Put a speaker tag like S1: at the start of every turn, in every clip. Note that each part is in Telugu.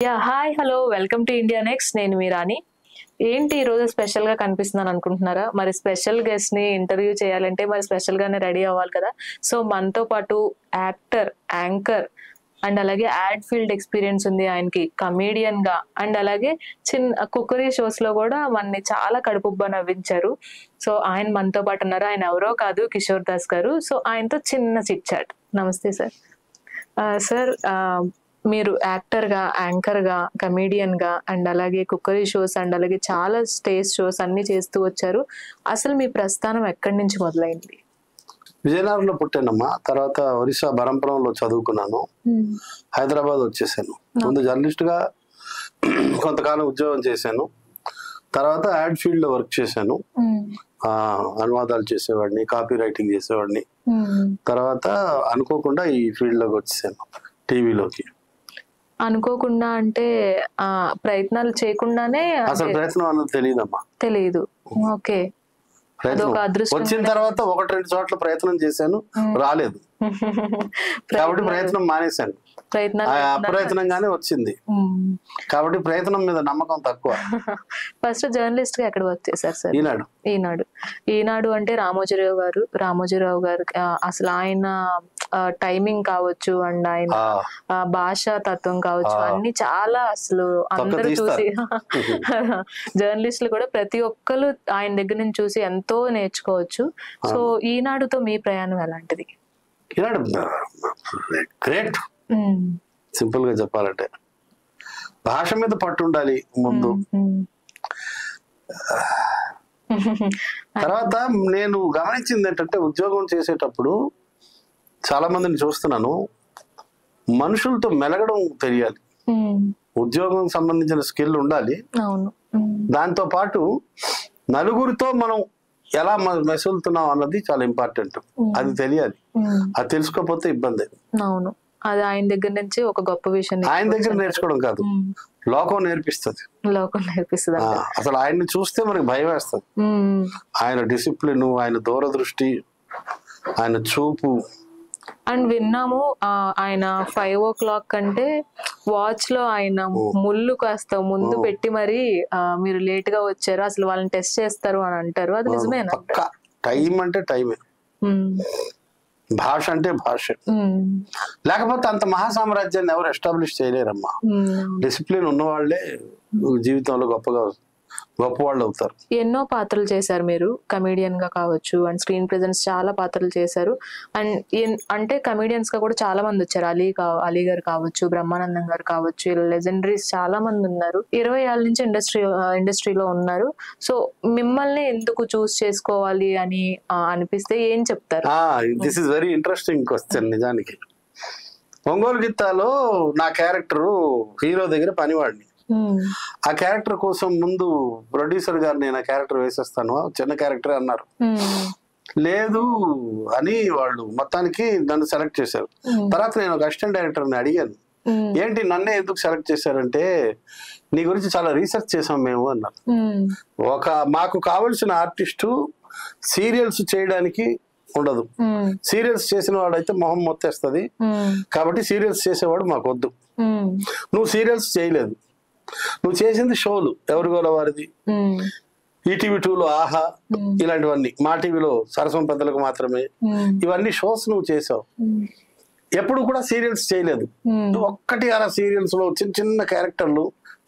S1: Hi hello welcome to India next. నేను మీ రాణి. ఏంటి ఈరోజు స్పెషల్ గా కనిపిస్తున్నాను అనుకుంటున్నారా? మరి స్పెషల్ గెస్ట్ ని ఇంటర్వ్యూ చేయాలంటే మరి స్పెషల్ గానే రెడీ అవ్వాలి కదా. సో మనతో పాటు యాక్టర్, యాంకర్ అండ్ అలాగే యాడ్ ఫీల్డ్ ఎక్స్పీరియన్స్ ఉంది ఆయనకి, కమేడియన్ గా అండ్ అలాగే చిన్న కుక్కరీ షోస్ లో కూడా మనని చాలా కడుపుబ్బా నవ్వించారు. సో ఆయన మనతో పాటు ఉన్నారు. ఆయన ఎవరో కాదు, కిషోర్ దాస్ గారు. సో ఆయనతో చిన్న చిట్ చాట్. నమస్తే సార్. సార్, మీరు యాక్టర్ గా, యాంకర్ గా, కమేడియన్ గా అండ్ అలాగే కుక్కరీ షోస్ అండ్ అలాగే చాలా స్టేజ్ షోస్ అన్ని చేస్తూ వచ్చారు. అసలు మీ ప్రస్థానం ఎక్కడి నుంచి మొదలైంది?
S2: విజయనగరంలో పుట్టానమ్మా. తర్వాత ఒరిస్సా బరంపురంలో చదువుకున్నాను. హైదరాబాద్ వచ్చేసాను. ముందు జర్నలిస్ట్ గా కొంతకాలం ఉద్యోగం చేశాను. తర్వాత యాడ్ ఫీల్డ్ లో వర్క్ చేశాను. అనువాదాలు చేసేవాడిని, కాపీ రైటింగ్ చేసేవాడిని. తర్వాత అనుకోకుండా ఈ ఫీల్డ్ లోకి వచ్చేసాను, టీవీలోకి.
S1: అనుకోకుండా అంటే ప్రయత్నాలు చేయకుండానే?
S2: అసలు ప్రయత్నం అన్నది తెలియదమ్మా.
S1: తెలియదు. ఓకే.
S2: వచ్చిన తర్వాత ఒకటి రెండు చోట్ల ప్రయత్నం చేశాను, రాలేదు. కాబట్టి ప్రయత్నం మానేశాను. అప్రయత్నంగానే వచ్చింది కాబట్టి ప్రయత్నం మీద నమ్మకం తక్కువ.
S1: ఫస్ట్ జర్నలిస్ట్ గా ఎక్కడ వర్క్ చేశారు సార్? ఈనాడు అంటే రామోజీరావు గారు అసలు ఆయన టైమింగ్ కావచ్చు అండ్ ఆయన భాషా తత్వం కావచ్చు అన్ని చాలా అసలు అందరూ చూసి జర్నలిస్టులు కూడా ప్రతి ఒక్కరు ఆయన దగ్గర నుంచి చూసి ఎంతో నేర్చుకోవచ్చు. సో ఈనాడుతో మీ ప్రయాణం ఎలాంటిది?
S2: ఈనాడు గ్రేట్. సింపుల్ గా చెప్పాలంటే భాష మీద పట్టు ఉండాలి ముందు. తర్వాత నేను గమనించింది ఏంటంటే, ఉద్యోగం చేసేటప్పుడు చాలా మందిని చూస్తున్నాను, మనుషులతో మెలగడం తెలియాలి. ఉద్యోగం సంబంధించిన స్కిల్ ఉండాలి. దాంతో పాటు నలుగురితో మనం ఎలా మెసులుతున్నాం అన్నది చాలా ఇంపార్టెంట్. అది తెలియాలి. అది తెలుసుకోకపోతే ఇబ్బంది.
S1: అవును, అది ఆయన దగ్గర నుంచి ఒక గొప్ప విషయం.
S2: ఆయన దగ్గర నేర్చుకోవడం కాదు, లోకం నేర్పిస్తుంది. అసలు ఆయన్ని చూస్తే మనకి భయం వేస్తుంది. ఆయన డిసిప్లిన్, ఆయన దూరదృష్టి, ఆయన చూపు.
S1: అండ్ విన్నాము ఆయన 5 o'clock కంటే వాచ్ లో ఆయన ముళ్ళు కాస్త ముందు పెట్టి మరి మీరు లేట్ గా వచ్చారు, అసలు వాళ్ళని టెస్ట్ చేస్తారు అని అంటారు. అది నిజమేనా?
S2: టైం అంటే టైమే, భాష అంటే భాష. లేకపోతే అంత మహాసామ్రాజ్యాన్ని ఎవరు ఎస్టాబ్లిష్ చేయలేరమ్మా. డిసిప్లిన్ ఉన్నవాళ్లే జీవితంలో గొప్పవాళ్ళు అవుతారు.
S1: ఎన్నో పాత్రలు చేశారు మీరు, కమేడియన్ గా కావచ్చు అండ్ స్క్రీన్ ప్రెజెన్స్ చాలా పాత్రలు చేశారు. అండ్ అంటే కమేడియన్స్ గా కూడా చాలా మంది వచ్చారు. అలీ గారు కావచ్చు, బ్రహ్మానందం గారు కావచ్చు, లెజెండరీస్ చాలా మంది ఉన్నారు. 20 ఏళ్ళ నుంచి ఇండస్ట్రీలో ఉన్నారు. సో మిమ్మల్ని ఎందుకు చూస్ చేసుకోవాలి అని అనిపిస్తే ఏం చెప్తారు?
S2: This is very interesting question. నిజానికి ఒంగోలు గిత్తాలో నా క్యారెక్టర్ హీరో దగ్గర పనివాడిని. ఆ క్యారెక్టర్ కోసం ముందు ప్రొడ్యూసర్ గారు నేను ఆ క్యారెక్టర్ వేసేస్తాను, చిన్న క్యారెక్టర్ అన్నారు. లేదు అని వాళ్ళు మొత్తానికి నన్ను సెలెక్ట్ చేశారు. తర్వాత నేను ఒక అసిస్టెంట్ డైరెక్టర్ని అడిగాను, ఏంటి నన్నే ఎందుకు సెలెక్ట్ చేశారంటే, నీ గురించి చాలా రీసెర్చ్ చేసాం మేము అన్నారు. మాకు కావలసిన ఆర్టిస్టు సీరియల్స్ చేయడానికి ఉండదు. సీరియల్స్ చేసిన వాడైతే మొహం మొత్తేస్తుంది, కాబట్టి సీరియల్స్ చేసేవాడు మాకు వద్దు. నువ్వు సీరియల్స్ చేయలేదు, నువ్వు చేసింది షోలు, ఎవరి గోల వారిది, ఈటీవీ 2లో ఆహా ఇలాంటివన్నీ, మా టీవీలో సరసం పెద్దలకు మాత్రమే, ఇవన్నీ షోస్ నువ్వు చేసావు. ఎప్పుడు కూడా సీరియల్స్ చేయలేదు. ఒక్కటి అలా సీరియల్స్ లో చిన్న చిన్న క్యారెక్టర్లు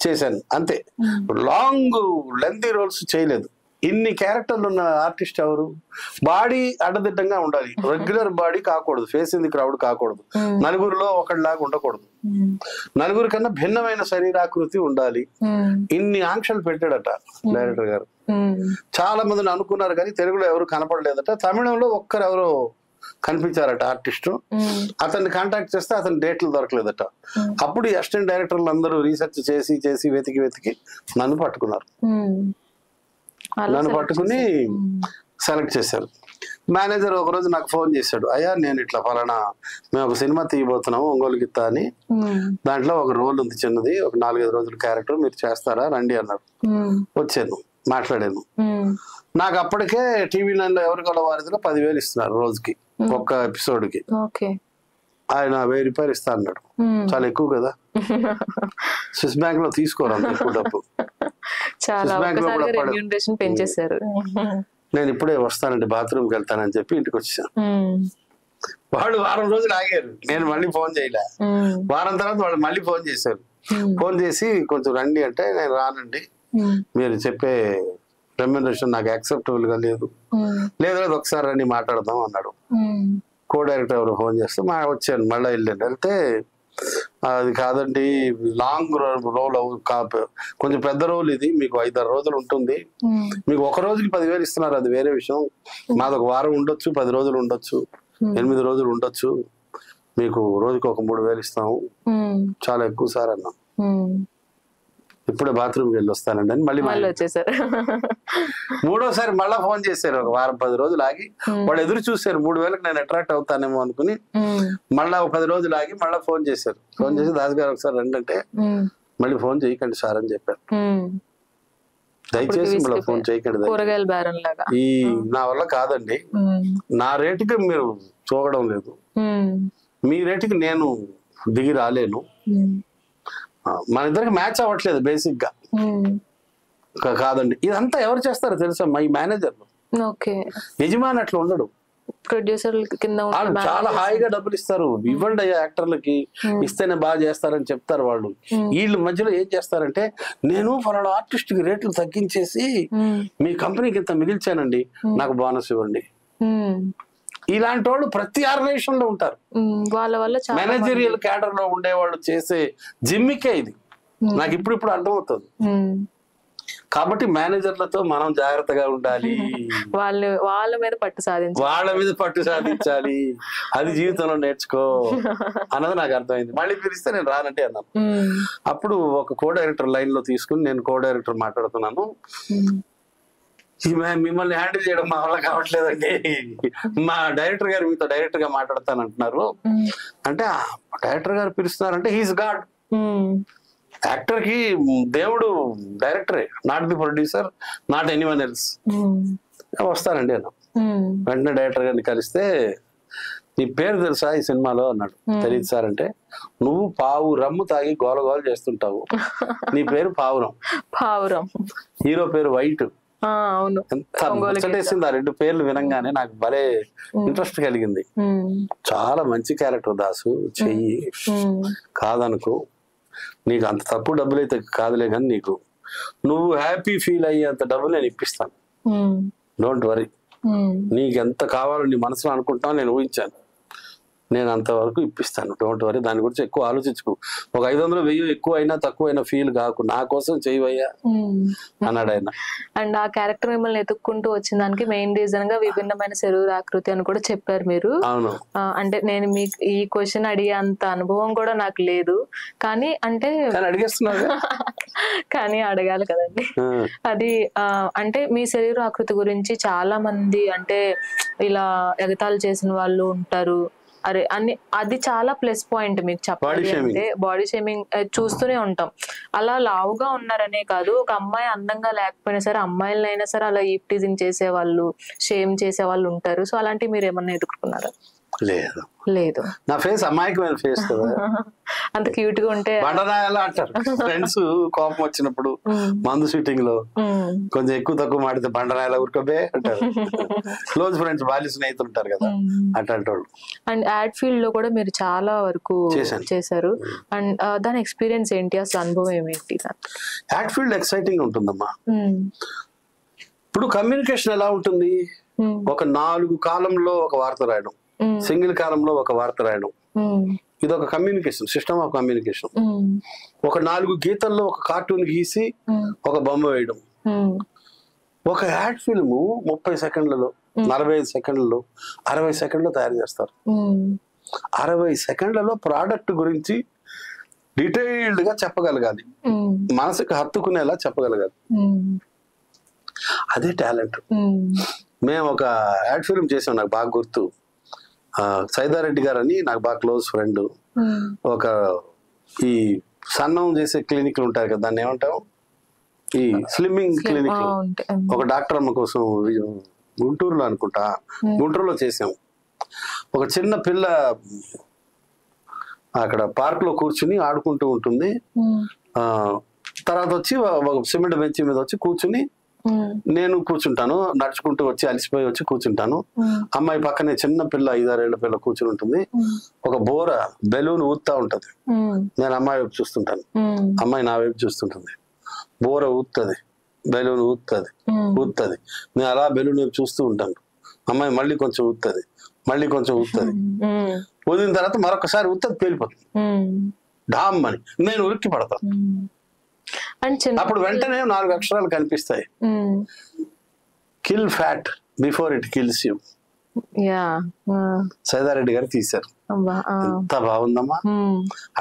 S2: చేశాను అంతే. లాంగ్ లెంతీ రోల్స్ చేయలేదు. ఇన్ని క్యారెక్టర్లు ఉన్న ఆర్టిస్ట్ ఎవరు? బాడీ అడ్డదిడ్డంగా ఉండాలి, రెగ్యులర్ బాడీ కాకూడదు, ఫేస్ ఇన్ ది క్రౌడ్ కాకూడదు, నలుగురిలో ఒకటిలాగా ఉండకూడదు, నలుగురి కన్నా భిన్నమైన శరీరాకృతి ఉండాలి. ఇన్ని ఆంక్షలు పెట్టాడట డైరెక్టర్ గారు. చాలా మందిని అనుకున్నారు కానీ తెలుగులో ఎవరు కనపడలేదట. తమిళంలో ఒక్కరెవరో కనిపించారట ఆర్టిస్టు. అతన్ని కాంటాక్ట్ చేస్తే అతని డేట్లు దొరకలేదట. అప్పుడు ఈ అసిస్టెంట్ డైరెక్టర్లు అందరూ రీసెర్చ్ చేసి వెతికి నన్ను పట్టుకున్నారు. నన్ను పట్టుకుని సెలెక్ట్ చేశారు. మేనేజర్ ఒకరోజు నాకు ఫోన్ చేశాడు, అయ్యా నేను ఇట్లా ఫలానా మేము ఒక సినిమా తీయబోతున్నాము ఒంగోలు గిత్త అని, దాంట్లో ఒక రోల్ ఉంది చిన్నది, ఒక 4-5 రోజుల క్యారెక్టర్, మీరు చేస్తారా రండి అన్నారు. వచ్చాను, మాట్లాడాను. నాకు అప్పటికే టీవీ 9లో ఎవరి గల వారిదిలో 10,000 ఇస్తున్నారు రోజుకి, ఒక్క ఎపిసోడ్కి. ఆయన 1000 రూపాయలు ఇస్తా అన్నాడు. చాలా ఎక్కువ కదా, స్విస్ బ్యాంక్ లో తీసుకోరు అంత ఎక్కువ డబ్బు.
S1: చాలా పెంచేశారు.
S2: నేను ఇప్పుడే వస్తానండి, బాత్రూమ్కి వెళ్తానని చెప్పి ఇంటికి వచ్చాను. వాళ్ళు వారం రోజులు ఆగారు, నేను మళ్ళీ ఫోన్ చేయలే. వారం తర్వాత వాళ్ళు మళ్ళీ ఫోన్ చేశారు. ఫోన్ చేసి కొంచెం రండి అంటే నేను రానండి, మీరు చెప్పే రెమ్యునరేషన్ నాకు యాక్సెప్టబుల్ గా లేదు, లేదు ఒకసారి రండి మాట్లాడదాం అన్నాడు. కో డైరెక్టర్ ఎవరు ఫోన్ చేస్తే వచ్చాను, మళ్ళీ వెళ్ళాను. వెళ్తే అది కాదండి, లాంగ్ రోల్ కొంచెం పెద్ద రోల్ ఇది, మీకు 5-6 రోజులు ఉంటుంది, మీకు ఒక రోజుకి 10,000 ఇస్తున్నారు, అది వేరే విషయం. మాది ఒక వారం ఉండొచ్చు, 10 రోజులు ఉండొచ్చు, 8 రోజులు ఉండొచ్చు, మీకు రోజుకి ఒక 3,000 ఇస్తాము, చాలా ఎక్కువ సార్ అన్నా. ఇప్పుడే బాత్రూమ్కి వెళ్ళి వస్తానండి అని మళ్ళీ
S1: వచ్చేసారు.
S2: మూడోసారి మళ్ళా ఫోన్ చేశారు. ఒక వారం 10 రోజులు ఆగి వాళ్ళు ఎదురు చూశారు, 3,000కి నేను అట్రాక్ట్ అవుతానేమో అనుకుని మళ్ళా ఒక 10 రోజులు ఆగి మళ్ళా ఫోన్ చేశారు. ఫోన్ చేసి దాస్ గారు ఒకసారి రండి అంటే మళ్ళీ ఫోన్ చేయకండి సార్ అని చెప్పారు. దయచేసి మళ్ళీ ఫోన్ చేయకండి, ఈ నా వల్ల కాదండి, నా రేటుకి మీరు చూడడం లేదు, మీ రేటుకి నేను దిగి రాలేను, మన ఇద్దరికి మ్యాచ్ అవ్వట్లేదు బేసిక్ గా, కాదండి. ఇదంతా ఎవరు చేస్తారో తెలుసా, మా ఈ మేనేజర్లు. యజమాని అట్లా ఉండడు,
S1: ప్రొడ్యూసర్ కింద
S2: చాలా హాయిగా డబ్బులు ఇస్తారు. ఇవ్వండి అయ్యా యాక్టర్లకి, ఇస్తేనే బాగా చేస్తారని చెప్తారు వాళ్ళు. వీళ్ళు మధ్యలో ఏం చేస్తారంటే, నేను ఫలానా ఆర్టిస్ట్ కి రేట్లు తగ్గించేసి మీ కంపెనీకి ఇంత మిగిల్చానండి, నాకు బోనస్ ఇవ్వండి. ఇలాంటి వాళ్ళు ప్రతి ఆర్గనైజేషన్ లో ఉంటారు.
S1: వాళ్ళ వల్ల
S2: మేనేజరియల్ క్యాడర్ లో ఉండేవాళ్ళు చేసే జిమ్మికే ఇది, నాకు ఇప్పుడు అర్థమవుతుంది. కాబట్టి మేనేజర్లతో మనం జాగ్రత్తగా ఉండాలి,
S1: వాళ్ళ మీద పట్టు
S2: సాధించాలి, అది జీవితంలో నేర్చుకో అన్నది నాకు అర్థమైంది. మళ్ళీ పిలిస్తే నేను రానంటే అన్నాను. అప్పుడు ఒక కో డైరెక్టర్ లైన్ లో తీసుకుని నేను కో డైరెక్టర్ మాట్లాడుతున్నాను, మిమ్మల్ని హ్యాండిల్ చేయడం మా వల్ల కావట్లేదండి, మా డైరెక్టర్ గారు మీతో డైరెక్ట్ గా మాట్లాడతానంటున్నారు అంటే, డైరెక్టర్ గారు పిలుస్తున్నారంటే హీస్ గాడ్. యాక్టర్ కి దేవుడు డైరెక్టరే, not the producer, not anyone else. వస్తానండి అన్న. వెంటనే డైరెక్టర్ గారిని కలిస్తే, నీ పేరు తెలుసా ఈ సినిమాలో అన్నాడు. తెలియదు సార్ అంటే, నువ్వు పావు రమ్ము తాగి గోలగోల చేస్తుంటావు, నీ పేరు పావురం, హీరో పేరు వైట్. ఎంత ముచ్చటేసింది ఆ 2 పేర్లు వినంగానే, నాకు భలే ఇంట్రెస్ట్ కలిగింది. చాలా మంచి క్యారెక్టర్ దాసు, చెయ్యి, కాదనుకో, నీకు అంత తక్కువ డబ్బులు అయితే కాదులే కానీ నీకు నువ్వు హ్యాపీ ఫీల్ అయ్యేంత డబ్బులు నేను ఇప్పిస్తాను, డోంట్ వరీ, నీకు ఎంత కావాలో నీ మనసులో అనుకుంటావు నేను ఊహించాను, నేను అంతవరకు ఇప్పిస్తాను, డోంట్ వరీ, దాని గురించి ఎక్కువ ఆలోచించుకో, ఒక 500 1000 ఎక్కువ అయినా తక్కువ అయినా ఫీల్ కాకు, నా కోసం చేయవయ్యా అన్నాడు ఆయన.
S1: అండ్ ఆ క్యారెక్టర్ మిమ్మల్ని ఎత్తుక్కుంటూ వచ్చిన దానికి మెయిన్ రీజన్ గా విభిన్నమైన శరీర ఆకృతి అని కూడా చెప్పారు మీరు.
S2: అవును,
S1: అంటే నేను మీకు ఈ క్వశ్చన్ అడిగే అంత అనుభవం కూడా నాకు లేదు, కానీ అంటే
S2: అడిగేస్తున్నారు
S1: కానీ అడగాలి కదండి. అది అంటే మీ శరీర ఆకృతి గురించి చాలా మంది అంటే ఇలా ఎగతాళి చేసిన వాళ్ళు ఉంటారు, అరే అని, అది చాలా ప్లస్ పాయింట్ మీకు చెప్పాలి అంటే. బాడీ షేమింగ్ చూస్తూనే ఉంటాం. అలా లావుగా ఉన్నారనే కాదు, ఒక అమ్మాయి అందంగా లేకపోయినా సరే, అమ్మాయిలైనా సరే అలా ఈప్ టీజింగ్ చేసేవాళ్ళు, షేమ్ చేసేవాళ్ళు ఉంటారు. సో అలాంటివి మీరు ఏమన్నా ఎదుర్కొన్నారా? లేదు,
S2: నా ఫేస్ అమాయకమైన ఫేస్ కదా,
S1: అంత క్యూట్ గా ఉంటే
S2: బండరాయాలా అంటారు ఫ్రెండ్స్. కోపం వచ్చినప్పుడు మందు షూటింగ్ లో కొంచెం ఎక్కువ తక్కువ మాడితే బండరాయాల ఊరుకోబే అంటారు. క్లోజ్ ఫ్రెండ్స్, బాల్య స్నేహితులు ఉంటారు కదా, అట్లాంటి వాళ్ళు.
S1: అండ్ యాడ్ ఫీల్డ్ లో కూడా మీరు చాలా వరకు చేశారు. అండ్ దాని ఎక్స్పీరియన్స్ ఏంటి, అసలు అనుభవం ఏమేంటి?
S2: యాడ్ ఫీల్డ్ ఎక్సైటింగ్ ఉంటుందమ్మా. ఇప్పుడు కమ్యూనికేషన్ ఎలా ఉంటుంది, ఒక 4 కాలంలో ఒక వార్త రాయడం, సింగిల్ కాలంలో ఒక వార్త రాయడం, ఇది ఒక కమ్యూనికేషన్, సిస్టమ్ ఆఫ్ కమ్యూనికేషన్. ఒక 4 గీతల్లో ఒక కార్టూన్ గీసి ఒక బొమ్మ వేయడం. ఒక యాడ్ ఫిల్మ్ 30 సెకండ్లలో, 45 సెకండ్లలో, 60 సెకండ్లో తయారు చేస్తారు. 60 సెకండ్లలో ప్రోడక్ట్ గురించి డీటెయిల్డ్ గా చెప్పగలగాలి, మనసుకు హత్తుకునేలా చెప్పగలగాలి, అదే టాలెంట్. మేము ఒక యాడ్ ఫిల్మ్ చేసాం, నాకు బాగా గుర్తు. సైదారెడ్డి గారు అని నాకు బాగా క్లోజ్ ఫ్రెండ్, ఒక ఈ సన్నం చేసే క్లినిక్లు ఉంటారు కదా, దాన్ని ఏమంటాం, ఈ స్లిమ్మింగ్ క్లినిక్, ఒక డాక్టర్ అమ్మ కోసం గుంటూరులో అనుకుంటా, గుంటూరులో చేసాం. ఒక చిన్న పిల్ల అక్కడ పార్క్ లో కూర్చుని ఆడుకుంటూ ఉంటుంది. తర్వాత వచ్చి సిమెంట్ బెంచ్ మీద వచ్చి కూర్చుని నేను కూర్చుంటాను, నడుచుకుంటూ వచ్చి అలసిపోయి వచ్చి కూర్చుంటాను. అమ్మాయి పక్కనే చిన్న పిల్ల 5-6 ఏళ్ల పిల్ల కూర్చుని ఉంటుంది. ఒక బోర బెలూన్ ఊదుతా ఉంటది. నేను అమ్మాయి వైపు చూస్తుంటాను, అమ్మాయి నా వైపు చూస్తుంటుంది. బోర ఊదుతుంది, బెలూన్ ఊదుతుంది. నేను అలా బెలూన్ వైపు చూస్తూ ఉంటాను. అమ్మాయి మళ్ళీ కొంచెం ఊదుతుంది, మళ్ళీ కొంచెం ఊదుతుంది. ఊదిన తర్వాత మరొకసారి ఊదుతుంది, పేలిపోతుంది డామ్ అని. నేను ఉరికి పడతాను. అప్పుడు వెంటనే 4 అక్షరాలు కనిపిస్తాయి, kill fat before it kills you. Saida Reddy గారు తీశారు. ఎంత బాగుందమ్మా.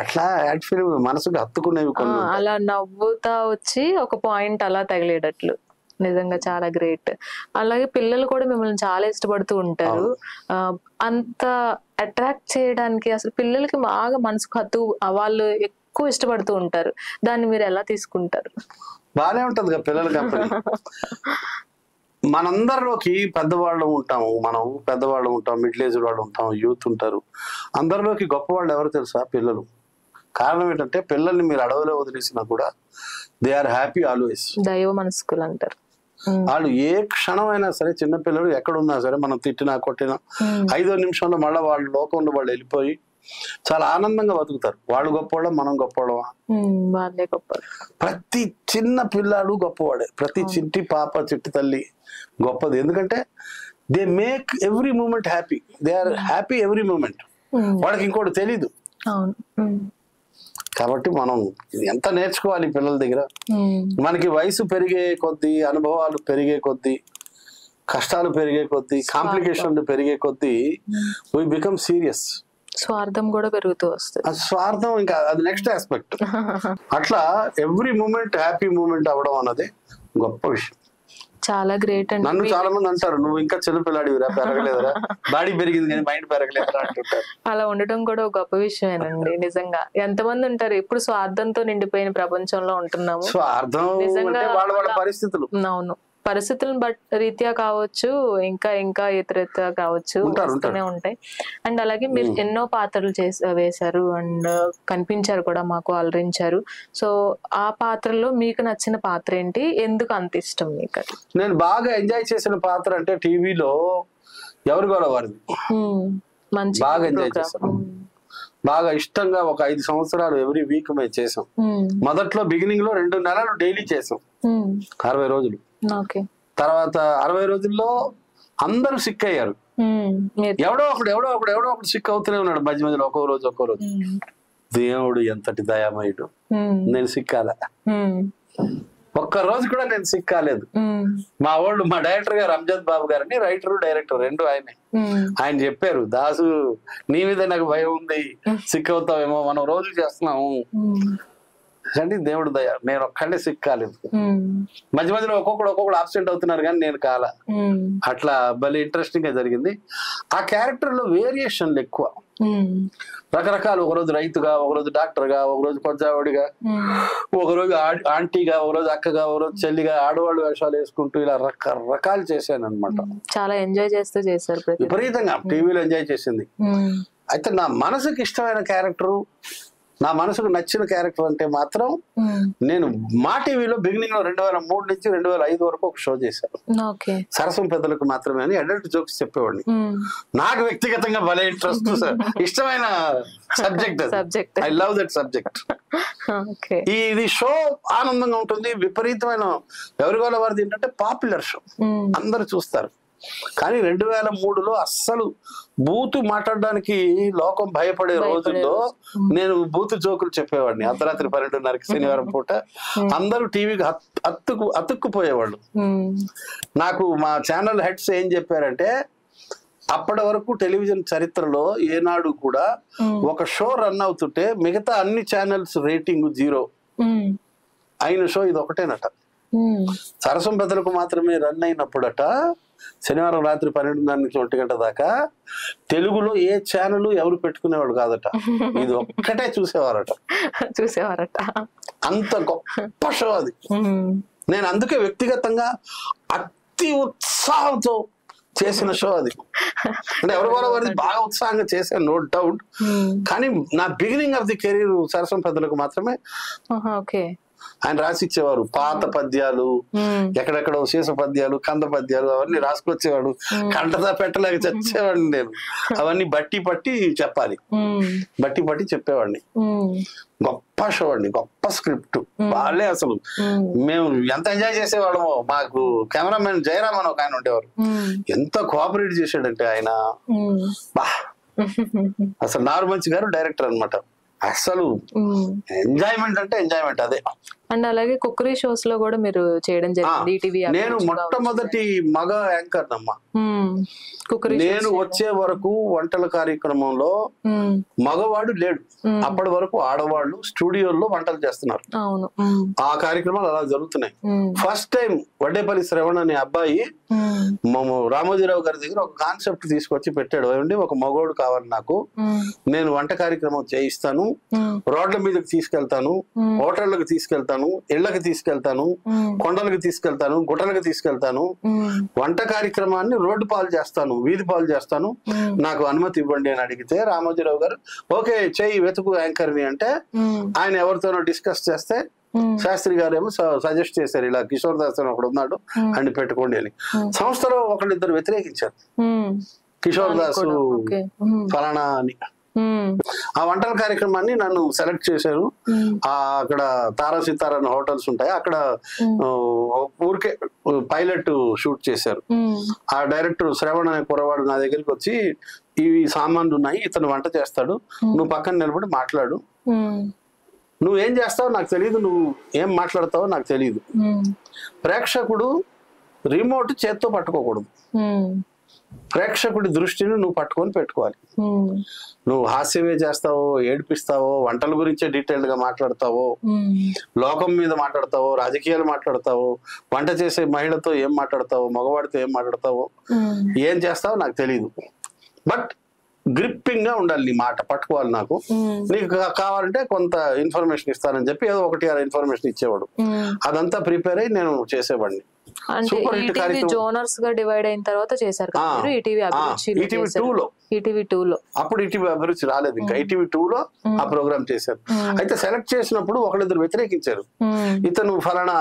S2: అట్లా యాడ్ ఫిల్మ్ మనసుకు హత్తుకునేవి కొన్ని.
S1: అలా నవ్వుతా వచ్చి ఒక పాయింట్ అలా తగిలేటట్లు నిజంగా చాలా గ్రేట్. అలాగే పిల్లలు కూడా మిమ్మల్ని చాలా ఇష్టపడుతూ ఉంటారు. అంత అట్రాక్ట్ చేయడానికి అసలు పిల్లలకి బాగా మనసుకు హత్తు వాళ్ళు ఎక్కువ ఇష్టపడుతూ ఉంటారు. దాన్ని మీరు ఎలా తీసుకుంటారు?
S2: బానే ఉంటది కదా పిల్లల కంపెనీ. మనందరిలోకి పెద్దవాళ్ళు ఉంటాము, మనం పెద్దవాళ్ళు ఉంటాం, మిడిల్ ఏజ్ వాళ్ళు ఉంటాం, యూత్ ఉంటారు. అందరిలోకి గొప్ప వాళ్ళు ఎవరు తెలుసా? పిల్లలు. కారణం ఏంటంటే పిల్లల్ని మీరు అడవిలో వదిలేసినా కూడా దే ఆర్ హ్యాపీ ఆల్వేస్.
S1: దైవ మనస్కులు అంటారు
S2: వాళ్ళు. ఏ క్షణమైనా సరే చిన్న పిల్లలు ఎక్కడున్నా సరే మనం తిట్టినా కొట్టినా 5వ నిమిషంలో మళ్ళీ వాళ్ళ లోకంలో వాళ్ళు వెళ్ళిపోయి చాలా ఆనందంగా బతుకుతారు. వాళ్ళు గొప్పవాళ్ళం, మనం గొప్పవాళ్ళమా?
S1: వాళ్ళే గొప్ప.
S2: ప్రతి చిన్న పిల్లాడు గొప్పవాడే, ప్రతి చిట్టి పాప చిట్టి తల్లి గొప్పది. ఎందుకంటే they make every moment happy, they are happy every moment. వాళ్ళకి ఇంకోటి తెలీదు. కాబట్టి మనం ఎంత నేర్చుకోవాలి పిల్లల దగ్గర. మనకి వయసు పెరిగే కొద్దీ, అనుభవాలు పెరిగే కొద్దీ, కష్టాలు పెరిగే కొద్దీ, కాంప్లికేషన్లు పెరిగే కొద్దీ వి బికమ్ సీరియస్.
S1: స్వార్థం కూడా పెరుగుతూ వస్తుంది.
S2: స్వార్థం ఇంకా అది నెక్స్ట్ ఆస్పెక్ట్. అట్లా ఎవ్రీ మూమెంట్ హ్యాపీ మూమెంట్ అవ్వడం అన్నది గొప్ప విషయం.
S1: చాలా గ్రేట్ అండి.
S2: నన్ను చాలా మంది అంటారు, నువ్వు ఇంకా చిన్నపిల్లాడివిరా, పెరగలేదురా, బాడీ పెరిగింది కానీ మైండ్ పెరగలేదురా అంటుంటారు.
S1: అలా ఉండటం కూడా ఒక గొప్ప విషయమేనండి. నిజంగా ఎంతమంది ఉంటారు, ఎప్పుడు స్వార్థంతో నిండిపోయిన ప్రపంచంలో ఉంటున్నాము.
S2: స్వార్థం నిజంగా వాళ్ళ వాళ్ళ పరిస్థితులు.
S1: అవును, పరిస్థితులను రీత్యా కావచ్చు, ఇంకా ఇతరత్యా కావచ్చు, వస్తూనే ఉంటాయి. అండ్ అలాగే మీరు ఎన్నో పాత్రలు వేశారు అండ్ కనిపించారు కూడా, మాకు అలరించారు. సో ఆ పాత్రలో మీకు నచ్చిన పాత్ర ఏంటి, ఎందుకు అంత ఇష్టం మీకు?
S2: నేను బాగా ఎంజాయ్ చేసిన పాత్ర అంటే టీవీలో ఎవరు కూడా వారిది
S1: మంచి
S2: బాగా ఎంజాయ్ చేశాను. బాగా ఇష్టంగా ఒక 5 సంవత్సరాలు ఎవ్రీ వీక్ మేము చేసాం. మొదట్లో బిగినింగ్ లో 2 నెలలు డైలీ చేసాం, 60 రోజులు. తర్వాత 60 రోజుల్లో అందరూ సిక్ అయ్యారు. ఎవడో ఒకడు సిక్ అవుతూనే ఉన్నాడు మధ్య మధ్యలో, ఒక్కో రోజు. దేవుడు ఎంతటి దయామయుడు, నేను సిక్కాల. ఒక్క రోజు కూడా నేను సిక్ కాలేదు. మా డైరెక్టర్ గారు అంజద్ బాబు గారని, రైటర్ డైరెక్టర్ 2 ఆయనే. ఆయన చెప్పారు, దాసు నీ మీద నాకు భయం ఉంది, సిక్ అవుతావేమో, మనం రోజు చేస్తున్నాము అంటే దేవుడు దయ, నేను ఒక్కడే సిక్ కాలేదు. మధ్య మధ్యలో ఒక్కొక్కడు ఆబ్సెంట్ అవుతున్నారు కానీ నేను కాల. అట్లా భలే ఇంట్రెస్టింగ్ గా జరిగింది. ఆ క్యారెక్టర్ లో వేరియేషన్లు ఎక్కువ, రకరకాలు. ఒకరోజు రైతుగా, ఒకరోజు డాక్టర్ గా, ఒకరోజు కొద్దావుడిగా, ఒకరోజు ఆంటీగా, ఒకరోజు అక్కగా, ఒకరోజు చెల్లిగా, ఆడవాళ్ళు వేషాలు వేసుకుంటూ ఇలా రకరకాలు చేశాను అనమాట.
S1: చాలా ఎంజాయ్ చేస్తూ చేశారు,
S2: విపరీతంగా టీవీలో ఎంజాయ్ చేసింది. అయితే నా మనసుకి ఇష్టమైన క్యారెక్టరు, నా మనసుకు నచ్చిన క్యారెక్టర్ అంటే మాత్రం నేను మా టీవీలో బిగినింగ్ లో 2003 నుంచి 2005 వరకు ఒక షో చేశాను, సరసం పెద్దలకు మాత్రమే అని. అడల్ట్ జోక్స్ చెప్పేవాడిని. నాకు వ్యక్తిగతంగా భలే ఇంట్రెస్ట్, ఇష్టమైన subject. I love that subject. ఇది షో ఆనందంగా ఉంటుంది, విపరీతమైన ఎవరిగోల వారిది ఏంటంటే పాపులర్ షో, అందరు చూస్తారు. కానీ 2003లో అస్సలు బూతు మాట్లాడడానికి లోకం భయపడే రోజుల్లో నేను బూతు జోకులు చెప్పేవాడిని. అర్ధరాత్రి 12:30కి శనివారం పూట అందరూ టీవీకి అతుక్కుపోయేవాళ్ళు. నాకు మా ఛానల్ హెడ్స్ ఏం చెప్పారంటే, అప్పటి వరకు టెలివిజన్ చరిత్రలో ఏనాడు కూడా ఒక షో రన్ అవుతుంటే మిగతా అన్ని ఛానల్స్ రేటింగ్ 0 అయిన షో ఇది ఒకటేనట. సరసం పెద్దలకు మాత్రమే రన్ అయినప్పుడట, శనివారం రాత్రి 12:30 నుంచి 1 గంట దాకా తెలుగులో ఏ ఛానల్ ఎవరు పెట్టుకునేవాడు కాదట, ఇది ఒక్కటే చూసేవారట. అంత గొప్ప షో అది. నేను అందుకే వ్యక్తిగతంగా అతి ఉత్సాహంతో చేసిన షో అది. అంటే ఎవరి వాళ్ళ వారిది బాగా ఉత్సాహంగా చేశాను, నో డౌట్. కానీ నా బిగినింగ్ ఆఫ్ ది కెరీర్ సరసం పెద్దలకు మాత్రమే.
S1: ఓకే.
S2: ఆయన రాసిచ్చేవారు పాత పద్యాలు, ఎక్కడెక్కడో శీస పద్యాలు, కంద పద్యాలు అవన్నీ రాసుకొచ్చేవాడు. కంటదా పెట్టలేక చచ్చేవాడిని నేను. అవన్నీ బట్టి పట్టి చెప్పాలి, బట్టి పట్టి చెప్పేవాడిని. గొప్ప షో అండి, గొప్ప స్క్రిప్ట్. వాళ్ళే అసలు మేము ఎంత ఎంజాయ్ చేసేవాళ్ళమో. మాకు కెమెరామెన్ జయరామ్ అని ఒక ఆయన ఉండేవారు, ఎంత కోఆపరేట్ చేశాడంటే ఆయన. బా అసలు నారుమంచి గారు డైరెక్టర్ అన్నమాట. అసలు ఎంజాయ్మెంట్ అంటే ఎంజాయ్మెంట్ అదే.
S1: అండ్ అలాగే కుక్కరీ షోస్ లో కూడా మీరు చేయడం జరిగింది ఈటీవీ.
S2: నేను మొట్టమొదటి మగ యాంకర్ నమ్మా. నేను వచ్చే వరకు వంటల కార్యక్రమంలో మగవాడు లేడు. అప్పటి వరకు ఆడవాళ్ళు స్టూడియోల్లో వంటలు చేస్తున్నారు. ఆ కార్యక్రమాలు అలా జరుగుతున్నాయి. ఫస్ట్ టైం వడ్డేపల్లి శ్రవణ్ అనే అబ్బాయి రామోజీరావు గారి దగ్గర ఒక కాన్సెప్ట్ తీసుకొచ్చి పెట్టాడు. ఏమండి, ఒక మగవాడు కావాలి నాకు, నేను వంట కార్యక్రమం చేయిస్తాను, రోడ్ల మీదకి తీసుకెళ్తాను, హోటళ్ళకి తీసుకెళ్తాను, ఇళ్లకి తీసుకెళ్తాను, కొండలకు తీసుకెళ్తాను, గుట్టలకు తీసుకెళ్తాను, వంట కార్యక్రమాన్ని రోడ్డు పాలు చేస్తాను, వీధి పాలు చేస్తాను, నాకు అనుమతి ఇవ్వండి అని అడిగితే రామోజీరావు గారు ఓకే చెయ్యి, వెతుకు యాంకర్ ని అంటే ఆయన ఎవరితోనో డిస్కస్ చేస్తే శాస్త్రి గారు ఏమో సజెస్ట్ చేశారు, ఇలా కిషోర్ దాస్ అని ఒకడు ఉన్నాడు అని పెట్టుకోండి అని. సంస్థలో ఒకళ్ళిద్దరు వ్యతిరేకించారు, కిషోర్ దాస్ ఫలానా అని. ఆ వంటల కార్యక్రమాన్ని నన్ను సెలెక్ట్ చేశారు. అక్కడ తారా సితారా అనే హోటల్స్ ఉంటాయి, అక్కడ ఊరికే పైలట్ షూట్ చేశారు. ఆ డైరెక్టర్ శ్రవణ్ అనే కురవాడు నా దగ్గరికి వచ్చి, ఇవి సామాన్లు ఉన్నాయి, ఇతను వంట చేస్తాడు, నువ్వు పక్కన నిలబడి మాట్లాడు, నువ్వేం చేస్తావో నాకు తెలియదు, నువ్వు ఏం మాట్లాడతావో నాకు తెలియదు, ప్రేక్షకుడు రిమోట్ చేత్తో పట్టుకోకూడదు, ప్రేక్షకుడి దృష్టిని నువ్వు పట్టుకొని పెట్టుకోవాలి. నువ్వు హాస్యమే చేస్తావో, ఏడిపిస్తావో, వంటల గురించే డీటెయిల్డ్ గా మాట్లాడతావో, లోకం మీద మాట్లాడతావో, రాజకీయాలు మాట్లాడతావో, వంట చేసే మహిళతో ఏం మాట్లాడతావో, మగవాడితో ఏం మాట్లాడతావో, ఏం చేస్తావో నాకు తెలియదు, బట్ గ్రిప్పింగ్ గా ఉండాలి, నీ మాట పట్టుకోవాలి, నాకు నీకు కావాలంటే కొంత ఇన్ఫర్మేషన్ ఇస్తానని చెప్పి ఏదో ఒకటి ఇన్ఫర్మేషన్ ఇచ్చేవాడు. అదంతా ప్రిపేర్ అయ్యి నేను చేసేవాడిని.
S1: జోనర్స్ గా డివైడ్ అయిన తర్వాత చేశారు ఈటీవీ 2 లో.
S2: అప్పుడు ఈటీవీ అభిరుచి రాలేదు ఇంకా, ఈటీవీ 2 లో ఆ ప్రోగ్రామ్ చేశారు. అయితే సెలెక్ట్ చేసినప్పుడు ఒకళ్ళిద్దరు వ్యతిరేకించారు, ఇతను ఫలానా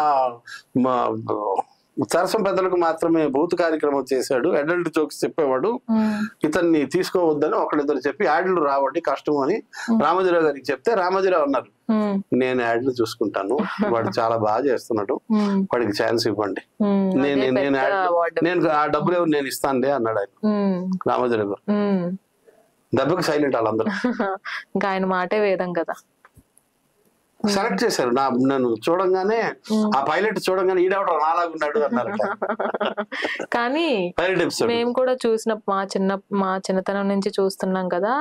S2: సరసం పెద్దలకు మాత్రమే బూత్ కార్యక్రమం చేశాడు, అడల్ట్ జోక్స్ చెప్పేవాడు, ఇతన్ని తీసుకోవద్దని ఒకళ్ళిద్దరు చెప్పి యాడ్లు రావండి కష్టం అని రామోజీరావు గారికి చెప్తే రామోజీరావు అన్నారు, నేను యాడ్లు చూసుకుంటాను, వాడు చాలా బాగా చేస్తున్నాడు, వాడికి ఛాన్స్ ఇవ్వండి, నేను ఆ డబ్బులు ఎవరు నేను ఇస్తానులే అన్నాడు ఆయన రామోజీరావు గారు. దెబ్బకి సైలెంట్ వాళ్ళందరూ.
S1: ఇంకా ఆయన మాటే వేదం కదా.
S2: సెలెక్ట్ చేశారు నన్ను చూడంగానే, ఆ పైలట్ చూడంగానే ఈడవడం నాలాగున్నాడు అన్నారు.
S1: కానీ మేము కూడా చూసిన మా చిన్నతనం నుంచి చూస్తున్నాం కదా,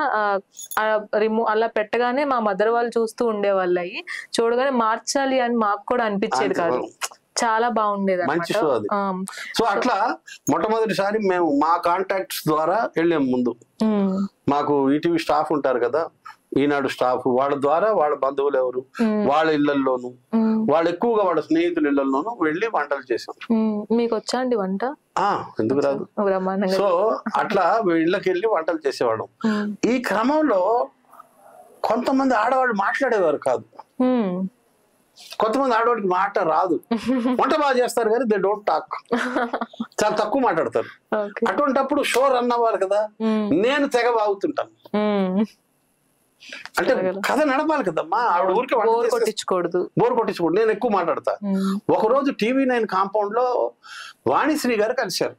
S1: అలా పెట్టగానే మా మదర్ వాళ్ళు చూస్తూ ఉండేవాళ్ళు, అయ్యి చూడగానే మార్చాలి అని మాకు కూడా అనిపించేది కాదు, చాలా బాగుండేది,
S2: మంచి షో అది. సో అట్లా మొట్టమొదటిసారి మేము మా కాంటాక్ట్స్ ద్వారా వెళ్ళాము. ముందు మాకు ఈటీవీ స్టాఫ్ ఉంటారు కదా, ఈనాడు స్టాఫ్, వాళ్ళ ద్వారా వాళ్ళ బంధువులు ఎవరు, వాళ్ళ ఇళ్లలోను, వాళ్ళు ఎక్కువగా వాళ్ళ స్నేహితుల ఇళ్లలోను వెళ్ళి వంటలు చేసాం.
S1: మీకు వచ్చా అండి వంట?
S2: ఎందుకు రాదు. సో అట్లా ఇళ్ళకి వెళ్ళి వంటలు చేసేవాళ్ళం. ఈ క్రమంలో కొంతమంది ఆడవాళ్ళు మాట్లాడేవారు కాదు, కొంతమంది ఆడవాడికి మాట రాదు, వంట బాగా చేస్తారు కానీ దే డోంట్ టాక్, చాలా తక్కువ మాట్లాడతారు. అటువంటిప్పుడు షో రన్ అవ్వాలి కదా, నేను తెగ బాగుతుంటాను. అంటే కథ నడపాలి కదమ్మా, ఆవిడ ఊరికి
S1: బోర్ కొట్టించకూడదు.
S2: నేను ఎక్కువ మాట్లాడతా. ఒకరోజు TV9 కాంపౌండ్ లో వాణిశ్రీ గారు కలిశారు.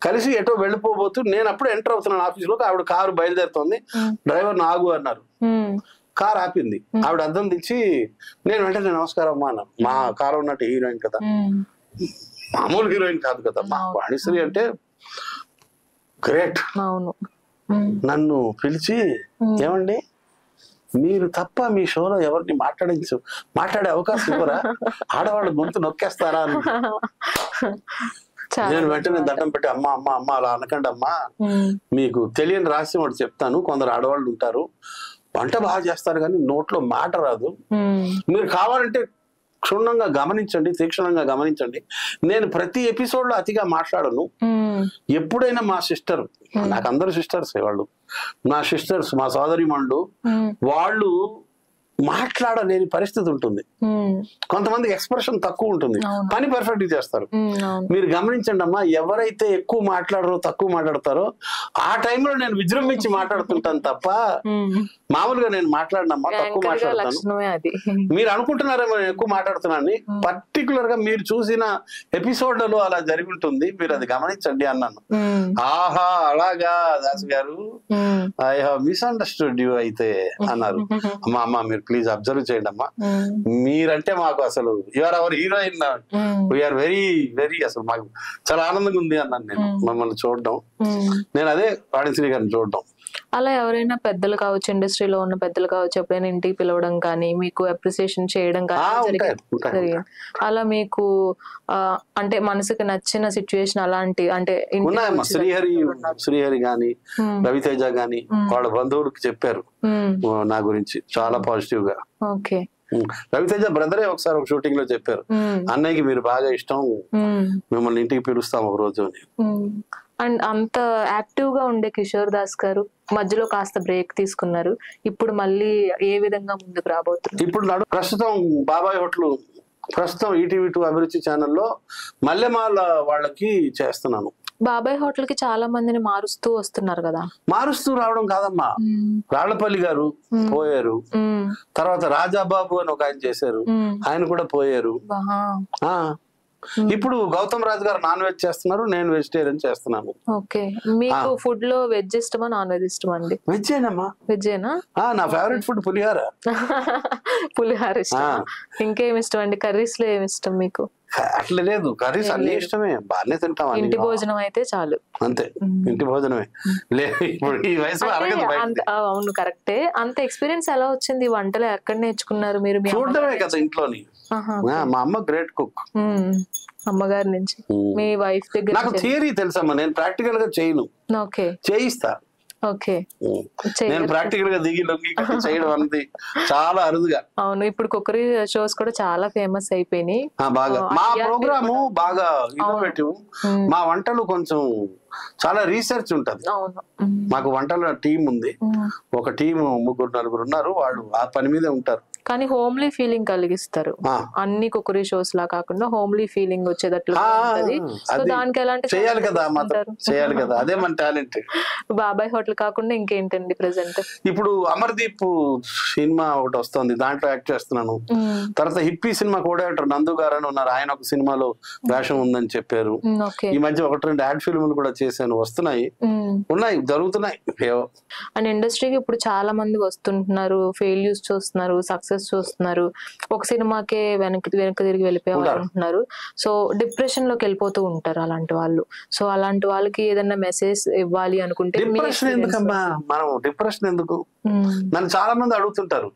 S2: కలిసి ఎటో వెళ్ళిపోబోతూ నేను అప్పుడు ఎంటర్ అవుతున్నాను ఆఫీస్ లోకి, ఆవిడ కారు బయలుదేరుతోంది, డ్రైవర్ ఆగు అన్నారు, కార్ ఆపింది, ఆవిడ అద్దం దించి నేను వెంటనే నమస్కారం అమ్మా అన్నాను. మా కారు ఉన్నట్టు హీరోయిన్ కదా, మామూలు హీరోయిన్ కాదు కదా మా వాణిశ్రీ అంటే, గ్రేట్. నన్ను పిలిచి, ఏమండి మీరు తప్ప మీ షోలో ఎవరిని మాట్లాడే అవకాశం ఇవ్వరా, ఆడవాళ్ళు గొంతు నొక్కేస్తారా అని. నేను వెంటనే దండం పెట్టి, అమ్మా అమ్మా అమ్మ అలా అనకండి అమ్మా, మీకు తెలియని రహస్యం ఒకటి చెప్తాను, కొందరు ఆడవాళ్ళు ఉంటారు వంట బాగా చేస్తారు కానీ నోట్లో మాట రాదు, మీరు కావాలంటే క్షుణ్ణంగా గమనించండి, తీక్షణంగా గమనించండి. నేను ప్రతి ఎపిసోడ్ లో అతిగా మాట్లాడను. ఎప్పుడైనా మా సిస్టర్, నాకు అందరు సిస్టర్స్, వాళ్ళు నా సిస్టర్స్, మా సోదరిమణులు, వాళ్ళు మాట్లాడలేని పరిస్థితి ఉంటుంది. కొంతమంది ఎక్స్ప్రెషన్ తక్కువ ఉంటుంది, పని పర్ఫెక్ట్ గా చేస్తారు. మీరు గమనించండి అమ్మా, ఎవరైతే ఎక్కువ మాట్లాడరో, తక్కువ మాట్లాడతారో ఆ టైంలో నేను విజృంభించి మాట్లాడుతుంటాను తప్ప మామూలుగా నేను మాట్లాడినమ్మా, తక్కువ మాట్లాడతాను. మీరు అనుకుంటున్నారేమో నేను ఎక్కువ మాట్లాడుతున్నాను. పర్టికులర్ గా మీరు చూసిన ఎపిసోడ్లలో అలా జరిగి ఉంటుంది, మీరు అది గమనించండి అన్నాను. ఆహా అలాగా దాస్ గారు, ఐ హావ్ మిస్అండర్స్టూడ్ యూ అయితే అన్నారు. అమ్మా అమ్మా మీరు ప్లీజ్ అబ్జర్వ్ చేయండి అమ్మా, మీరంటే మాకు అసలు you are our heroine, we are very very, అసలు మాకు చాలా ఆనందంగా ఉంది అన్నాను నేను మిమ్మల్ని చూడడం. నేను అదే వాణిశ్రీ గారిని చూడడం.
S1: అలా ఎవరైనా పెద్దలు కావచ్చు, ఇండస్ట్రీలో ఉన్న పెద్దలు కావచ్చు, ఎప్పుడైనా ఇంటికి పిలవడం కానీ, మీకు అప్రిసియేషన్ చేయడం కానీ జరిగింది? అలా మీకు అంటే మనసుకి నచ్చిన సిచ్యువేషన్ అలాంటి అంటే
S2: శ్రీహరి గాని, రవితేజ గాని వాళ్ళ బంధువులకు చెప్పారు నా గురించి చాలా పాజిటివ్ గా.
S1: ఓకే.
S2: రవితేజ బ్రదరే ఒకసారి ఒక షూటింగ్ లో చెప్పారు, అన్నయ్యకి మీరు బాగా ఇష్టం, మిమ్మల్ని ఇంటికి పిలుస్తాం ఒక రోజు అని.
S1: అండ్ అంత యాక్టివ్ గా ఉండే కిషోర్ దాస్ గారు మధ్యలో కాస్త బ్రేక్ తీసుకున్నారు, ఇప్పుడు మళ్ళీ ఏ విధంగా ముందుకు రాబోతున్నారు?
S2: ఇప్పుడు ప్రస్తుతం బాబాయ్ హోటల్, ప్రస్తుతం ఈటీవీ2 అభిరుచి ఛానల్లో మల్లెమాల వాళ్ళకి చేస్తున్నాను.
S1: బాబాయ్ హోటల్ కి చాలా మందిని మారుస్తూ వస్తున్నారు కదా.
S2: మారుస్తూ రావడం కాదమ్మా, రాళ్లపల్లి గారు పోయారు, తర్వాత రాజాబాబు అని ఒక ఆయన చేశారు, ఆయన కూడా పోయారు. ఇప్పుడు గౌతమ్ రాజు గారు నాన్ వెజ్ చేస్తున్నారు, నేను వెజిటేరియన్ చేస్తున్నాను.
S1: ఓకే. మీకు ఫుడ్ లో వెజ్ ఇష్టమా, నాన్ వెజ్ ఇష్టమా అండి?
S2: వెజ్జేనమ్మా.
S1: వెజ్జేనా?
S2: నా ఫేవరెట్ ఫుడ్ పులిహార.
S1: పులిహార ఇష్టం. ఇంకేమి ఇష్టం అండి? కర్రీస్ లో ఏమి ఇష్టం మీకు?
S2: అట్లా లేదు, కర్రీస్ అన్ని ఇష్టమే, బాగానే తింటాం.
S1: ఇంటి భోజనం అయితే చాలు,
S2: అంతే. ఇంటి భోజనమే లేదు ఇప్పుడు ఈ వయసులో.
S1: అవును కరెక్టే. అంత ఎక్స్పీరియన్స్ ఎలా వచ్చింది? వంటలు ఎక్కడ నేర్చుకున్నారు మీరు?
S2: చూడటమే కదా ఇంట్లోని. మా అమ్మ గ్రేట్ కుక్.
S1: అమ్మగారి నుంచి. మీ వైఫ్ దగ్గర
S2: నాకు థియరీ తెలుసమ్మా, నేను ప్రాక్టికల్ గా చేయను.
S1: ఓకే.
S2: చేయిస్తా.
S1: ఓకే.
S2: నేను ప్రాక్టికల్ గా దిగి లొంగి చేయడం అనేది చాలా అరుదుగా.
S1: అవును, ఇప్పుడు కుక్కరీ షోస్ కూడా చాలా ఫేమస్ అయిపోయినాయి
S2: బాగా. మా ప్రోగ్రాము బాగా ఇన్నోవేటివ్, మా వంటలు కొంచెం చాలా రీసెర్చ్ ఉంటది. మాకు వంటల టీం ఉంది, ఒక టీం 3-4 ఉన్నారు, వాళ్ళు ఆ పని మీదే ఉంటారు.
S1: కానీ హోమ్లీ ఫీలింగ్ కలిగిస్తారు, అన్ని కుక్కరీ షోస్ లా కాకుండా హోమ్లీ ఫీలింగ్ వచ్చేటట్లు ఉంటది. సో దానికి ఎలాంటి
S2: చేయాలి కదా, చేయాలి కదా, అదే మన టాలెంట్.
S1: బాబాయ్ హోటల్ కాకుండా ఇంకేంటండి ప్రెసెంట్?
S2: ఇప్పుడు అమర్దీప్ సినిమా ఒకటి వస్తుంది, దాంట్లో యాక్ట్ చేస్తున్నాను. తర్వాత హిప్పీ సినిమా కూడా నందు గారు అని ఉన్నారు, ఆయన ఒక సినిమాలో వేషం ఉందని చెప్పారు. ఈ మధ్య 1-2 యాడ్ ఫిల్మ్లు కూడా చేశాను, వస్తున్నాయి, ఉన్నాయి, జరుగుతున్నాయి.
S1: అండ్ ఇండస్ట్రీకి ఇప్పుడు చాలా మంది వస్తుంటున్నారు, ఫెయిల్యూర్స్ చూస్తున్నారు, సక్సెస్ చూస్తున్నారు, ఒక సినిమాకే వెనక్కి తిరిగి వెళ్ళిపోయేవాళ్ళు ఉంటున్నారు. సో డిప్రెషన్ లోకి వెళ్ళిపోతూ ఉంటారు అలాంటి వాళ్ళు. సో అలాంటి వాళ్ళకి ఏదైనా మెసేజ్ ఇవ్వాలి అనుకుంటే?
S2: డిప్రెషన్ ఎందుకమ్మా, మనం డిప్రెషన్ ఎందుకు? నన్ను చాలా మంది అడుగుతుంటారు,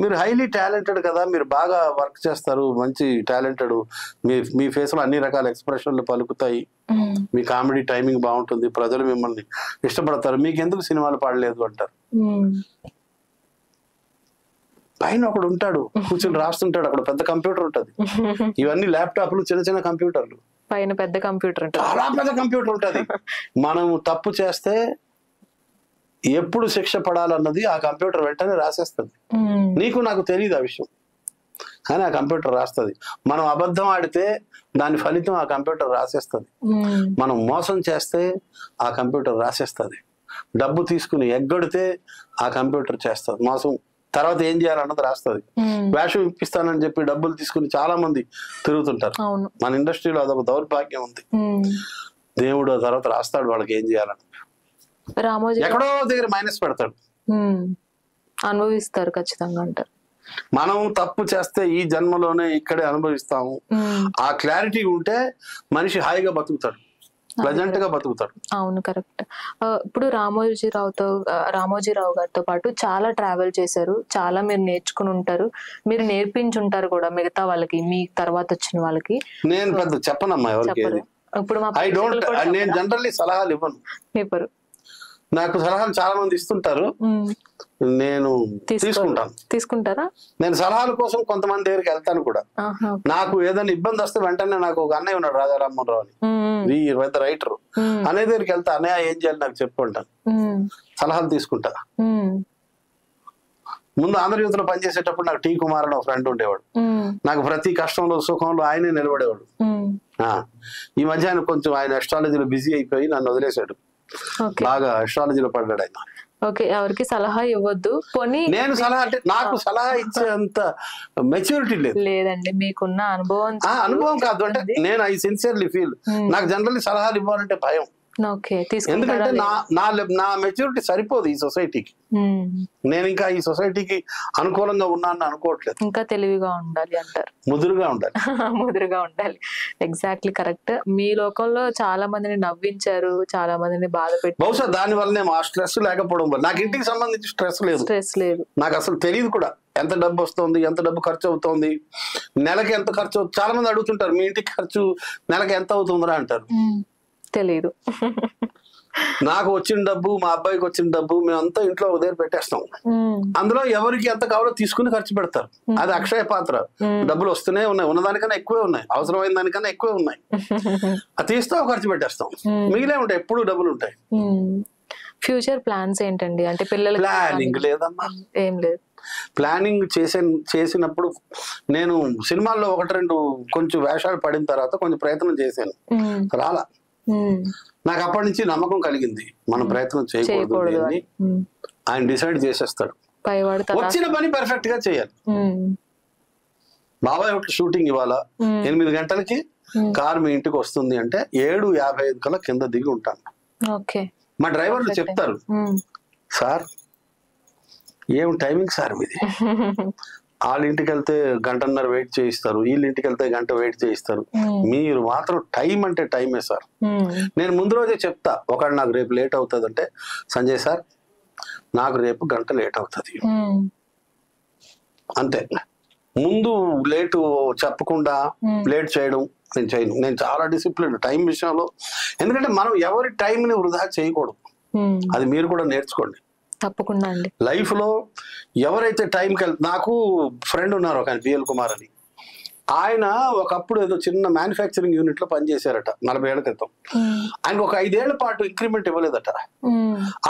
S2: మీరు హైలీ టాలెంటెడ్ కదా, మీరు బాగా వర్క్ చేస్తారు, మంచి టాలెంటెడ్, మీ ఫేస్ లో అన్ని రకాల ఎక్స్ప్రెషన్లు పలుకుతాయి, మీ కామెడీ టైమింగ్ బాగుంటుంది, ప్రజలు మిమ్మల్ని ఇష్టపడతారు, మీకు ఎందుకు సినిమాలు పాడలేదు అంటారు. పైన ఒకడు ఉంటాడు, కూర్చొని రాస్తుంటాడు, అక్కడ పెద్ద కంప్యూటర్ ఉంటది, ఇవన్నీ ల్యాప్టాప్లు, చిన్న చిన్న కంప్యూటర్లు,
S1: పైన పెద్ద కంప్యూటర్,
S2: చాలా పెద్ద కంప్యూటర్ ఉంటది. మనం తప్పు చేస్తే ఎప్పుడు శిక్ష పడాలన్నది ఆ కంప్యూటర్ వెంటనే రాసేస్తుంది. నీకు నాకు తెలియదు ఆ విషయం, కానీ ఆ కంప్యూటర్ రాస్తుంది. మనం అబద్ధం ఆడితే దాని ఫలితం ఆ కంప్యూటర్ రాసేస్తుంది, మనం మోసం చేస్తే ఆ కంప్యూటర్ రాసేస్తుంది, డబ్బు తీసుకుని ఎగ్గొడితే ఆ కంప్యూటర్ చేస్తుంది మోసం, తర్వాత ఏం చేయాలన్నది రాస్తుంది. వేషం ఇప్పిస్తానని చెప్పి డబ్బులు తీసుకుని చాలా మంది తిరుగుతుంటారు. మన ఇండస్ట్రీలో అదొక దౌర్భాగ్యం ఉంది. దేవుడు తర్వాత రాస్తాడు వాళ్ళకి ఏం చేయాలని, ఎక్కడో దగ్గర మైనస్ పెడతాడు,
S1: అనుభవిస్తారు ఖచ్చితంగా అంటారు.
S2: మనం తప్పు చేస్తే ఈ జన్మలోనే ఇక్కడే అనుభవిస్తాము, ఆ క్లారిటీ ఉంటే మనిషి హాయిగా బతుకుతాడు, ప్లెజెంట్ గా బతుకుతాడు.
S1: అవును కరెక్ట్. ఇప్పుడు రామోజీరావు గారితో పాటు చాలా ట్రావెల్ చేశారు, చాలా మీరు నేర్చుకుని ఉంటారు, మీరు నేర్పించుంటారు కూడా మిగతా వాళ్ళకి, మీ తర్వాత వచ్చిన వాళ్ళకి.
S2: నేను పెద్ద చెప్పనమ్మా ఎవరికి.
S1: ఇప్పుడు
S2: నేను జనరల్లీ సలహాలు ఇవ్వను. నాకు సలహాలు చాలా మంది ఇస్తుంటారు, నేను
S1: తీసుకుంటారా?
S2: నేను సలహాల కోసం కొంతమంది దగ్గరికి వెళ్తాను కూడా. నాకు ఏదైనా ఇబ్బంది వస్తే వెంటనే నాకు ఒక అన్నయ్య ఉన్నాడు రాజారామరావు అని, పెద్ద రైటర్, అనే దగ్గరికి వెళ్తా, అన్నయ్య ఏం చేయాలి నాకు చెప్పుకుంటాను, సలహాలు తీసుకుంటా. ముందు ఆంధ్రజ్యోతిలో పనిచేసేటప్పుడు నాకు టీ కుమార్ అని ఒక ఫ్రెండ్ ఉండేవాడు, నాకు ప్రతి కష్టంలో సుఖంలో ఆయనే నిలబడేవాడు. ఈ మధ్య ఆయన కొంచెం ఆయన అస్ట్రాలజీలో బిజీ అయిపోయి నన్ను వదిలేశాడు, బాగా అస్ట్రాలజీలో పడ్డాడు ఆయన.
S1: ఓకే, ఎవరికి సలహా ఇవ్వద్దు.
S2: నేను సలహా అంటే నాకు సలహా ఇచ్చే అంత మెచ్యూరిటీ
S1: లేదండి, మీకున్న
S2: అనుభవం కాదు. అంటే నేను ఐ సిన్సియర్లీ ఫీల్, నాకు జనరల్లీ సలహాలు ఇవ్వాలంటే భయం. ఎందుకంటే నా మెచ్యూరిటీ సరిపోదు ఈ సొసైటీకి. నేను ఇంకా ఈ సొసైటీకి అనుకూలంగా ఉన్నాను అనుకోవట్లేదు.
S1: ఇంకా తెలివిగా ఉండాలి అంటారు,
S2: ముదురుగా ఉండాలి.
S1: ముదురుగా ఉండాలి, ఎగ్జాక్ట్లీ కరెక్ట్. మీ లోకంలో చాలా మందిని నవ్వించారు, చాలా మందిని బాధ పెట్టి,
S2: బహుశా దాని వల్లనే మా స్ట్రెస్ లేకపోవడం వల్ల. నాకు ఇంటికి సంబంధించి స్ట్రెస్ లేదు, నాకు అసలు తెలియదు కూడా ఎంత డబ్బు వస్తుంది, ఎంత డబ్బు ఖర్చు అవుతుంది, నెలకి ఎంత ఖర్చు అవుతుంది. చాలా మంది అడుగుతుంటారు, మీ ఇంటికి ఖర్చు నెలకి ఎంత అవుతుందిరా అంటారు.
S1: తెలీదు.
S2: నాకు వచ్చిన డబ్బు, మా అబ్బాయికి వచ్చిన డబ్బు మేమంతా ఇంట్లో ఒక దగ్గర పెట్టేస్తాం. అందులో ఎవరికి ఎంత కావాలో తీసుకుని ఖర్చు పెడతారు. అది అక్షయ పాత్ర. డబ్బులు వస్తూనే ఉన్నాయి, ఉన్నదానికన్నా ఎక్కువే ఉన్నాయి, అవసరమైన దానికన్నా ఎక్కువే ఉన్నాయి. అది తీస్తాం, ఖర్చు పెట్టేస్తాం, మిగిలే ఉంటాయి, ఎప్పుడు డబ్బులు ఉంటాయి.
S1: ఫ్యూచర్ ప్లాన్స్ ఏంటండి? అంటే పిల్లల
S2: ప్లానింగ్ లేదమ్మా,
S1: ఏం లేదు.
S2: ప్లానింగ్ చేసినప్పుడు నేను సినిమాల్లో 1-2 కొంచెం వేషాలు పడిన తర్వాత కొంచెం ప్రయత్నం చేశాను, రాలా. నాకు అప్పటి నుంచి నమ్మకం కలిగింది, మనం ప్రయత్నం చేయకూడదు అని. ఆయన డిసైడ్ చేసేస్తాడు, వచ్చిన పని పర్ఫెక్ట్ గా చేయాలి. బాబాయ్ ఒకటి షూటింగ్ ఇవాళ 8 గంటలకి కారు మీ ఇంటికి వస్తుంది అంటే 7:55 కల్లా కింద దిగి ఉంటాను. మా డ్రైవర్లు చెప్తారు, సార్ ఏం టైమింగ్ సార్ మీది, వాళ్ళ ఇంటికి వెళ్తే 1.5 వెయిట్ చేయిస్తారు, వీళ్ళ ఇంటికి వెళ్తే 1 గంట వెయిట్ చేయిస్తారు, మీరు మాత్రం టైం అంటే టైమే సార్. నేను ముందు రోజే చెప్తా, ఒకవేళ నాకు రేపు లేట్ అవుతుంది అంటే, సంజయ్ సార్ నాకు రేపు 1 గంట లేట్ అవుతుంది అంతే. ముందు లేటు చెప్పకుండా లేట్ చేయడం నేను చేయను. నేను చాలా డిసిప్లిన్ టైం విషయంలో, ఎందుకంటే మనం ఎవరి టైంని వృధా చేయకూడదు. అది మీరు కూడా నేర్చుకోండి
S1: తప్పకుండా అండి.
S2: లైఫ్ లో ఎవరైతే టైంకి నాకు ఫ్రెండ్ ఉన్నారు ఒక బిఎల్ కుమార్ అని, ఆయన ఒకప్పుడు ఏదో చిన్న మ్యానుఫ్యాక్చరింగ్ యూనిట్ లో పనిచేశారట 40 ఏళ్ల క్రితం. ఆయనకు ఒక 5 ఏళ్ల పాటు ఇంక్రిమెంట్ ఇవ్వలేదట.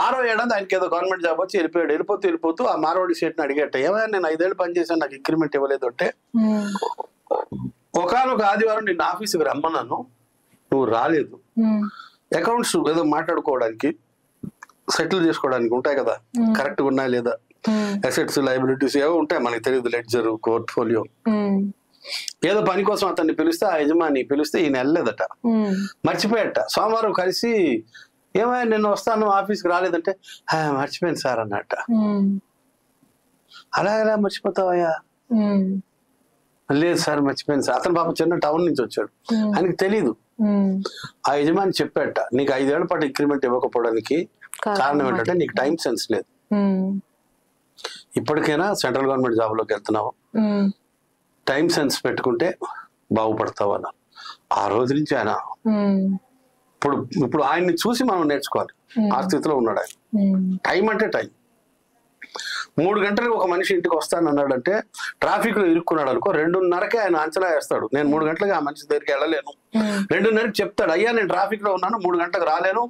S2: 6వ ఏడాది ఆయనకి ఏదో గవర్నమెంట్ జాబ్ వచ్చి వెళ్ళిపోతూ ఆ మార్వాడి సేట్ని అడిగేట, ఏమైనా నేను 5 ఏళ్ళు పనిచేశాను నాకు ఇంక్రిమెంట్ ఇవ్వలేదు అంటే, ఒకనొక ఆదివారం నిన్న ఆఫీస్కి రమ్మన్నాను, నువ్వు రాలేదు, అకౌంట్స్ ఏదో మాట్లాడుకోవడానికి సెటిల్ చేసుకోవడానికి ఉంటాయి కదా, కరెక్ట్ గా ఉన్నాయా లేదా, అసెట్స్ లయబిలిటీస్ ఏవో ఉంటాయి మనకి తెలియదు, లెడ్జర్ పోర్ట్ఫోలియో, ఏదో పని కోసం అతన్ని పిలిస్తే ఆ యజమాని పిలిస్తే ఈయన వెళ్ళలేదట, మర్చిపోయట. సోమవారం కలిసి ఏమైనా నిన్న వస్తాను ఆఫీస్కి రాలేదంటే, మర్చిపోయాను సార్ అన్నట్ట. అలా ఎలా మర్చిపోతావయ్యా? లేదు సార్ మర్చిపోయాను సార్. అతను పాపం చిన్న టౌన్ నుంచి వచ్చాడు, ఆయనకి తెలీదు. ఆ యజమాని చెప్పాట, నీకు 5 ఏళ్ల పాటు ఇంక్రిమెంట్ ఇవ్వకపోవడానికి కారణం ఏంటంటే నీకు టైం సెన్స్ లేదు, ఇప్పటికైనా సెంట్రల్ గవర్నమెంట్ జాబ్ లోకి వెళ్తున్నావు, టైం సెన్స్ పెట్టుకుంటే బాగుపడతావు అన్న. ఆ రోజు నుంచి ఆయన ఇప్పుడు ఆయన్ని చూసి మనం నేర్చుకోవాలి, ఆ స్థితిలో ఉన్నాడు ఆయన. టైం అంటే టైం. 3 గంటలకు ఒక మనిషి ఇంటికి వస్తాను అన్నాడంటే, ట్రాఫిక్ లో ఇరుక్కున్నాడు అనుకో, 2:30కే ఆయన అంచనా వేస్తాడు, నేను 3 గంటలకి ఆ మనిషి దగ్గరికి వెళ్ళలేను. 2:30కి చెప్తాడు, అయ్యా నేను ట్రాఫిక్ లో ఉన్నాను, 3 గంటలకు రాలేను,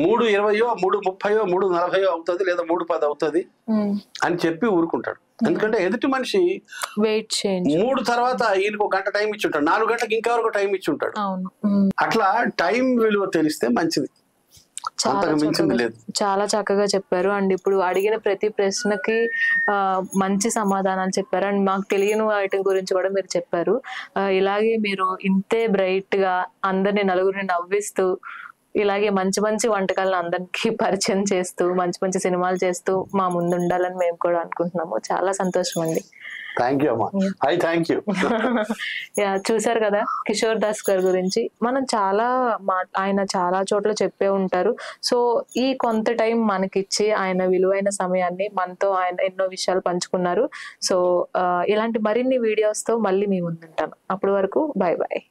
S2: 3:20, 3:30, 3:40 అవుతుంది, లేదా 3:10 అవుతుంది అని చెప్పి ఊరుకుంటాడు. ఎందుకంటే ఎదుటి మనిషి
S1: వెయిట్ చేయండి,
S2: 3 తర్వాత ఈయనకు 1 గంట టైం ఇచ్చి ఉంటాడు, 4 గంటలకు ఇంకెవరకు టైం ఇచ్చి ఉంటాడు. అట్లా టైం విలువ తెలిస్తే మంచిది,
S1: చాలా చక్కగా చెప్పారు. అండ్ ఇప్పుడు అడిగిన ప్రతి ప్రశ్నకి మంచి సమాధానాలు చెప్పారు. అండ్ మాకు తెలియని వాటి గురించి కూడా మీరు చెప్పారు. ఇలాగే మీరు ఇంతే బ్రైట్ గా అందరిని నలుగురిని నవ్విస్తూ, ఇలాగే మంచి మంచి వంటకాలను అందరికి పరిచయం చేస్తూ, మంచి మంచి సినిమాలు చేస్తూ మా ముందు ఉండాలని మేము కూడా అనుకుంటున్నాము. చాలా సంతోషం అండి. చూసారు కదా కిషోర్ దాస్ గారి గురించి మనం ఆయన చాలా చోట్ల చెప్పే ఉంటారు. సో ఈ కొంత టైం మనకిచ్చి ఆయన విలువైన సమయాన్ని మనతో ఆయన ఎన్నో విషయాలు పంచుకున్నారు. సో ఇలాంటి మరిన్ని వీడియోస్ తో మళ్ళీ మీ ముందుంటాను. అప్పటి వరకు బాయ్ బాయ్.